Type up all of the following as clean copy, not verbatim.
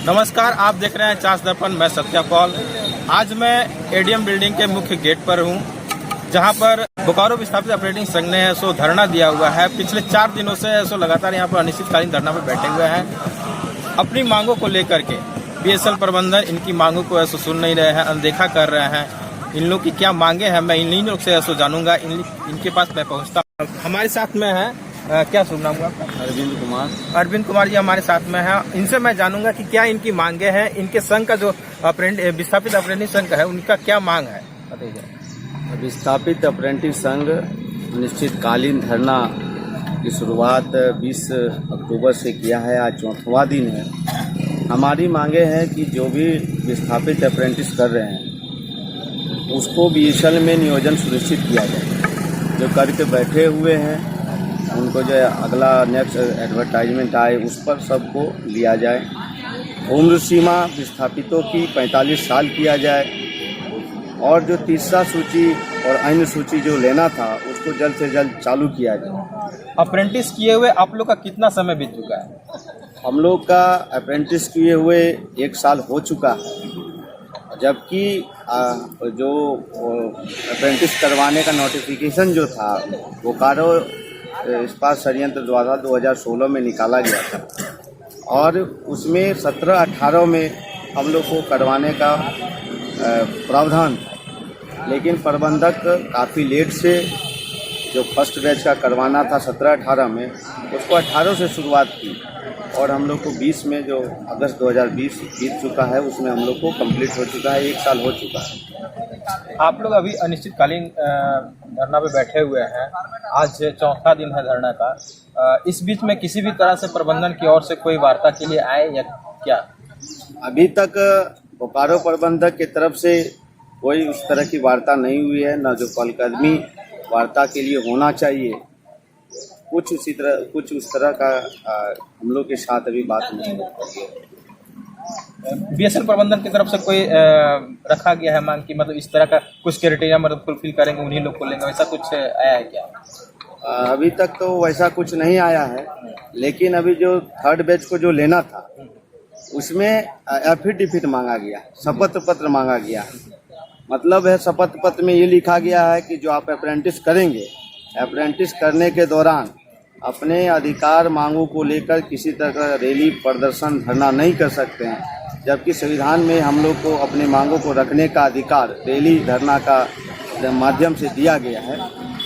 नमस्कार, आप देख रहे हैं चास दर्पण। मैं सत्या कौल। आज मैं एडीएम बिल्डिंग के मुख्य गेट पर हूं, जहां पर बोकारो विस्थापित ऑपरेटिंग संघ ने धरना दिया हुआ है। पिछले 4 दिनों से लगातार यहां पर अनिश्चितकालीन धरना पर बैठे हुए हैं। अपनी मांगों को लेकर के बीएसएल प्रबंधन इनकी मांगों को सुन नहीं रहे हैं, अनदेखा कर रहे हैं। इन लोग की क्या मांगे हैं, मैं इन्हीं लोग से जानूंगा। इनके पास मैं पहुंचता। हमारे साथ में है, क्या सुनना हुआ? अरविंद कुमार जी हमारे साथ में है। इनसे मैं जानूंगा कि क्या इनकी मांगे हैं। इनके संघ का जो विस्थापित अप्रेंटिस संघ है, उनका क्या मांग है, बताइए। विस्थापित अप्रेंटिस संघ अनिश्चितकालीन धरना की शुरुआत 20 अक्टूबर से किया है। आज 4वां दिन है। हमारी मांगे हैं कि जो भी विस्थापित अप्रेंटिस कर रहे हैं उसको बीएसएल में नियोजन सुनिश्चित किया जाए। जो करके बैठे हुए हैं उनको जो अगला नेक्स्ट एडवर्टाइजमेंट आए उस पर सबको लिया जाए। उम्र सीमा विस्थापितों की 45 साल किया जाए और जो तीसरा सूची और अन्य सूची जो लेना था उसको जल्द से जल्द चालू किया जाए। अप्रेंटिस किए हुए आप लोग का कितना समय बीत चुका है? हम लोग का अप्रेंटिस किए हुए 1 साल हो चुका है, जबकि जो अप्रेंटिस करवाने का नोटिफिकेशन जो था बोकारो इस्पात संयंत्र द्वारा 2016 में निकाला गया था और उसमें 17-18 में हम लोग को करवाने का प्रावधान था। लेकिन प्रबंधक काफ़ी लेट से जो फर्स्ट बैच का करवाना था 17-18 में, उसको 18 से शुरुआत की और हम लोग को 20 में जो अगस्त 2020 बीत चुका है उसमें हम लोग को कंप्लीट हो चुका है। 1 साल हो चुका है। आप लोग अभी अनिश्चितकालीन धरना पे बैठे हुए हैं। आज 4था दिन है धरना का। इस बीच में किसी भी तरह से प्रबंधन की ओर से कोई वार्ता के लिए आए या क्या? अभी तक बोकारो प्रबंधक की तरफ से कोई उस तरह की वार्ता नहीं हुई है, न जो पहलकदमी वार्ता के लिए होना चाहिए। कुछ उस तरह का हम लोग के साथ अभी बात नहीं है। बीएसएल प्रबंधन की तरफ से कोई रखा गया है मांग की, मतलब इस तरह का कुछ क्राइटेरिया फुलफिल करेंगे, उन्हीं लोग को लेंगे, वैसा कुछ आया है क्या? अभी तक तो वैसा कुछ नहीं आया है। लेकिन अभी जो 3rd बैच को जो लेना था उसमें एफिडेविट मांगा गया, शपथ पत्र मांगा गया। मतलब है शपथ पत्र में ये लिखा गया है कि जो आप अप्रेंटिस करेंगे, अप्रेंटिस करने के दौरान अपने अधिकार मांगों को लेकर किसी तरह का रैली, प्रदर्शन, धरना नहीं कर सकते हैं। जबकि संविधान में हम लोग को अपने मांगों को रखने का अधिकार रैली, धरना का माध्यम से दिया गया है।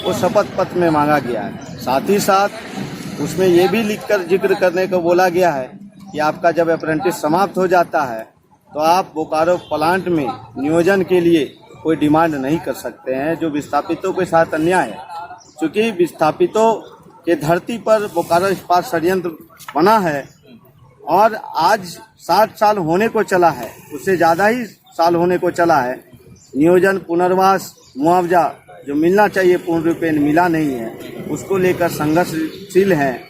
वो शपथ पत्र में मांगा गया है। साथ ही साथ उसमें ये भी लिखकर जिक्र करने को बोला गया है कि आपका जब अप्रेंटिस समाप्त हो जाता है तो आप बोकारो प्लांट में नियोजन के लिए कोई डिमांड नहीं कर सकते हैं, जो विस्थापितों के साथ अन्याय है। चूँकि विस्थापितों के धरती पर बोकारो इस्पात संयंत्र बना है और आज 60 साल होने को चला है, उससे ज़्यादा ही साल होने को चला है। नियोजन, पुनर्वास, मुआवजा जो मिलना चाहिए पूर्ण रूपेण मिला नहीं है, उसको लेकर संघर्षशील हैं।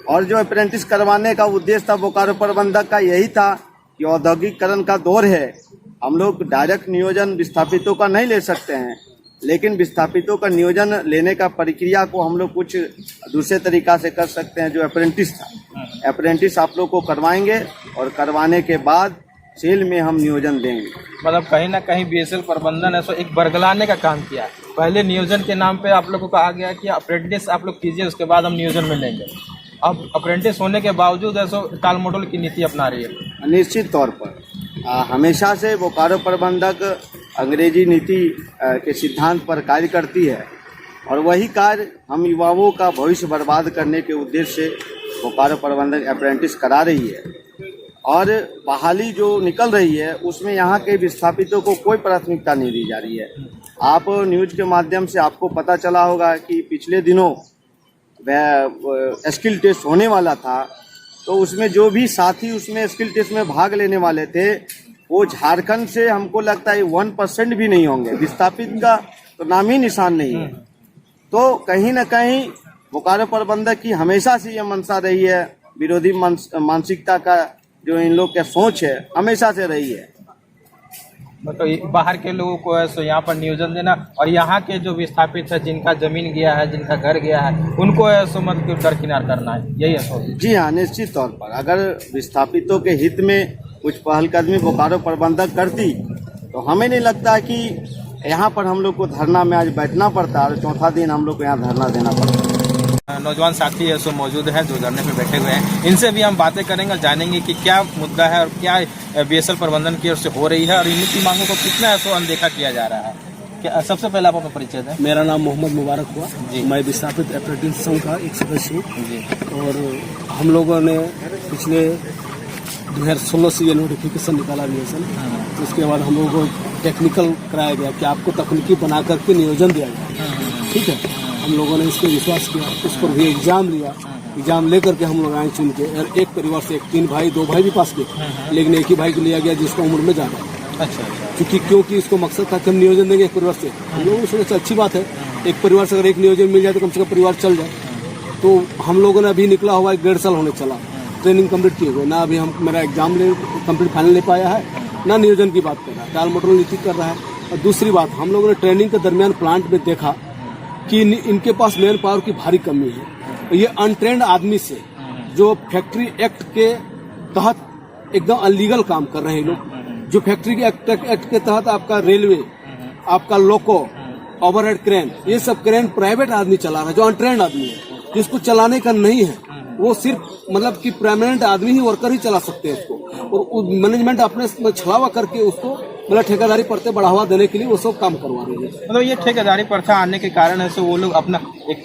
और जो अप्रेंटिस करवाने का उद्देश्य था बोकारो प्रबंधक का यही था कि औद्योगिकीकरण का दौर है, हम लोग डायरेक्ट नियोजन विस्थापितों का नहीं ले सकते हैं, लेकिन विस्थापितों का नियोजन लेने का प्रक्रिया को हम लोग कुछ दूसरे तरीका से कर सकते हैं। जो अप्रेंटिस था, अप्रेंटिस आप लोग को करवाएंगे और करवाने के बाद सेल में हम नियोजन देंगे। मतलब कहीं ना कहीं बीएसएल प्रबंधन है एक बरगलाने का काम किया। पहले नियोजन के नाम पे आप लोग को कहा गया कि अप्रेंटिस आप लोग कीजिए, उसके बाद हम नियोजन में लेंगे। अब अप्रेंटिस होने के बावजूद ऐसा टाल मटोल की नीति अपना रही है। निश्चित तौर पर हमेशा से बोकारो प्रबंधक अंग्रेजी नीति के सिद्धांत पर कार्य करती है और वही कार्य हम युवाओं का भविष्य बर्बाद करने के उद्देश्य से बोकारो प्रबंधक अप्रेंटिस करा रही है। और बहाली जो निकल रही है उसमें यहाँ के विस्थापितों को कोई प्राथमिकता नहीं दी जा रही है। आप न्यूज के माध्यम से आपको पता चला होगा कि पिछले दिनों स्किल टेस्ट होने वाला था, तो उसमें जो भी साथी उसमें स्किल टेस्ट में भाग लेने वाले थे वो झारखंड से हमको लगता है 1% भी नहीं होंगे। विस्थापित का तो नाम ही निशान नहीं है। तो कहीं न कहीं बोकारो प्रबंधक की हमेशा से ये मंशा रही है, विरोधी मानसिकता का जो इन लोग का सोच है हमेशा से रही है। मतलब बाहर के लोगों को ऐसे यहाँ पर नियोजन देना और यहाँ के जो विस्थापित है, जिनका जमीन गया है, जिनका घर गया है, उनको ऐसे मतलब दरकिनार करना है, यही है। जी हाँ, निश्चित तौर पर अगर विस्थापितों के हित में कुछ पहलकदमी बोकारो प्रबंधक करती तो हमें नहीं लगता कि यहाँ पर हम लोग को धरना में आज बैठना पड़ता और चौथा दिन हम लोग को यहाँ धरना देना पड़ता। नौजवान साथी है सो मौजूद हैं जो धरने पे बैठे हुए हैं, इनसे भी हम बातें करेंगे और जानेंगे कि क्या मुद्दा है और क्या बीएसएल प्रबंधन की ओर से हो रही है और इनकी मांगों को कितना है सो अनदेखा किया जा रहा है। क्या सबसे पहले आप अपना परिचय दें। मेरा नाम मोहम्मद मुबारक हुआ जी। मैं विस्थापित अप्रेंटिस संघ का एक सदस्य हूँ जी। और हम लोगों ने पिछले 2016 से ये नोटिफिकेशन निकाला बीएसएल, तो उसके बाद हम लोगों को टेक्निकल कराया गया कि आपको तकनीकी बना करके नियोजन दिया जाए। ठीक है, हम लोगों ने इस पर विश्वास किया, उस पर भी एग्जाम लिया, एग्जाम लेकर के हम लोग आए चुन के। और एक परिवार से 3 भाई 2 भाई भी पास किए, लेकिन एक ही भाई को लिया गया जिसका उम्र में ज़्यादा है। अच्छा। क्योंकि इसको मकसद था कि हम नियोजन देंगे एक परिवार से। हम लोगों ने सोचा अच्छी बात है, एक परिवार से अगर एक नियोजन मिल जाए तो कम से कम परिवार चल जाए। तो हम लोगों ने अभी निकला हुआ 1.5 साल होने चला, ट्रेनिंग कंप्लीट किए हुए ना, अभी हम मेरा एग्जाम कंप्लीट फाइनल ले पाया है ना, नियोजन की बात कर रहा है, टाल मटोल नीति कर रहा है। और दूसरी बात, हम लोगों ने ट्रेनिंग के दरमियान प्लांट में देखा कि इनके पास मैन पावर की भारी कमी है। ये अनट्रेंड आदमी से जो फैक्ट्री एक्ट के तहत एकदम अनलीगल काम कर रहे हैं लोग, जो फैक्ट्री के एक्ट के तहत आपका रेलवे, आपका लोको, ओवरहेड क्रेन, ये सब क्रेन प्राइवेट आदमी चला रहा है, जो अनट्रेंड आदमी है, जिसको चलाने का नहीं है। वो सिर्फ मतलब कि परमानेंट आदमी ही, वर्कर ही चला सकते हैं इसको, और मैनेजमेंट अपने छलावा करके उसको मतलब ठेकेदारी प्रथा बढ़ावा देने के लिए वो सब काम करवा रही है। मतलब ये ठेकेदारी प्रथा आने के कारण है सो वो लोग अपना एक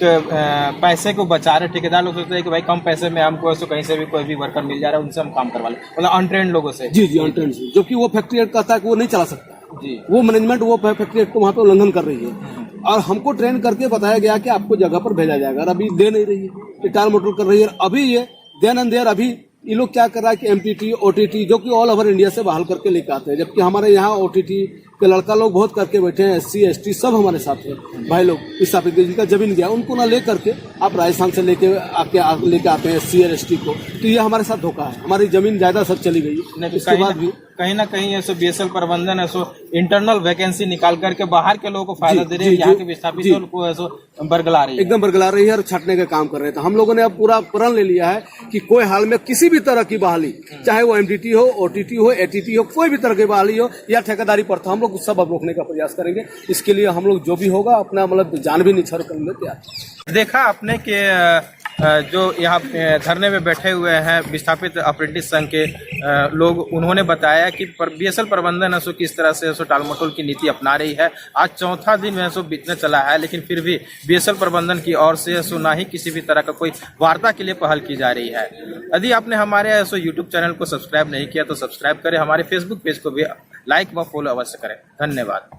पैसे को बचा रहे। ठेकेदार लोग सोचते हैं कि भाई कम पैसे में हमको कहीं से भी कोई भी वर्कर मिल जा रहा है, उनसे हम काम करवा लें, मतलब अनट्रेंड लोगों से। जी जी, अनट्रेंड से, जो कि वो फैक्ट्री एक्ट कहता है कि वो नहीं चला सकता जी। वो मैनेजमेंट वो फैक्ट्री एक्ट को वहाँ पे उल्लंघन कर रही है। और हमको ट्रेन करके बताया गया कि आपको जगह पर भेजा जाएगा, और अभी दे नहीं रही है, ये टाल मटोल कर रही है। अभी ये देन एंड देयर अभी ये लोग क्या कर रहा है कि एमटीटी, ओटीटी, जो कि ऑल ओवर इंडिया से बहाल करके लेके आते हैं, जबकि हमारे यहाँ ओटीटी के लड़का लोग बहुत करके बैठे हैं, SC ST सब हमारे साथ है भाई लोग विस्थापित, जिनका जमीन गया उनको ना ले करके आप राजस्थान से लेके आते हैं SC और ST को। तो ये हमारे साथ धोखा है, हमारी जमीन ज्यादा सब चली गई। इसके बाद भी कहीं ना कहीं ऐसे बीएसएल प्रबंधन ऐसो इंटरनल वैकेंसी निकाल करके बाहर के लोगों को फायदा दे रही है, यहाँ के विस्थापित लोगों को ऐसो बरगला रही है, एकदम बरगला रही है और छाटने का काम कर रहे हैं। तो हम लोगों ने अब पूरा प्रण ले लिया है कि कोई हाल में किसी भी तरह की बहाली, चाहे वो एमटीटी हो, ओटीटी हो, एटीटी हो, कोई भी तरह की बहाली हो या ठेकेदारी प्रथा, हम लोग सब अब रोकने का प्रयास करेंगे। इसके लिए हम लोग जो भी होगा अपना मतलब जान भी निछावर करने में तैयार। देखा आपने कि जो यहाँ धरने में बैठे हुए हैं विस्थापित अप्रेंटिस संघ के लोग, उन्होंने बताया कि बीएसएल प्रबंधन ऐसो किस तरह से ऐसो टालमटोल की नीति अपना रही है। आज चौथा दिन ऐसो बीतने चला है, लेकिन फिर भी बीएसएल प्रबंधन की ओर से ऐसो ना ही किसी भी तरह का कोई वार्ता के लिए पहल की जा रही है। यदि आपने हमारे ऐसो यूट्यूब चैनल को सब्सक्राइब नहीं किया तो सब्सक्राइब करें, हमारे फेसबुक पेज को भी लाइक व फॉलो अवश्य करें। धन्यवाद।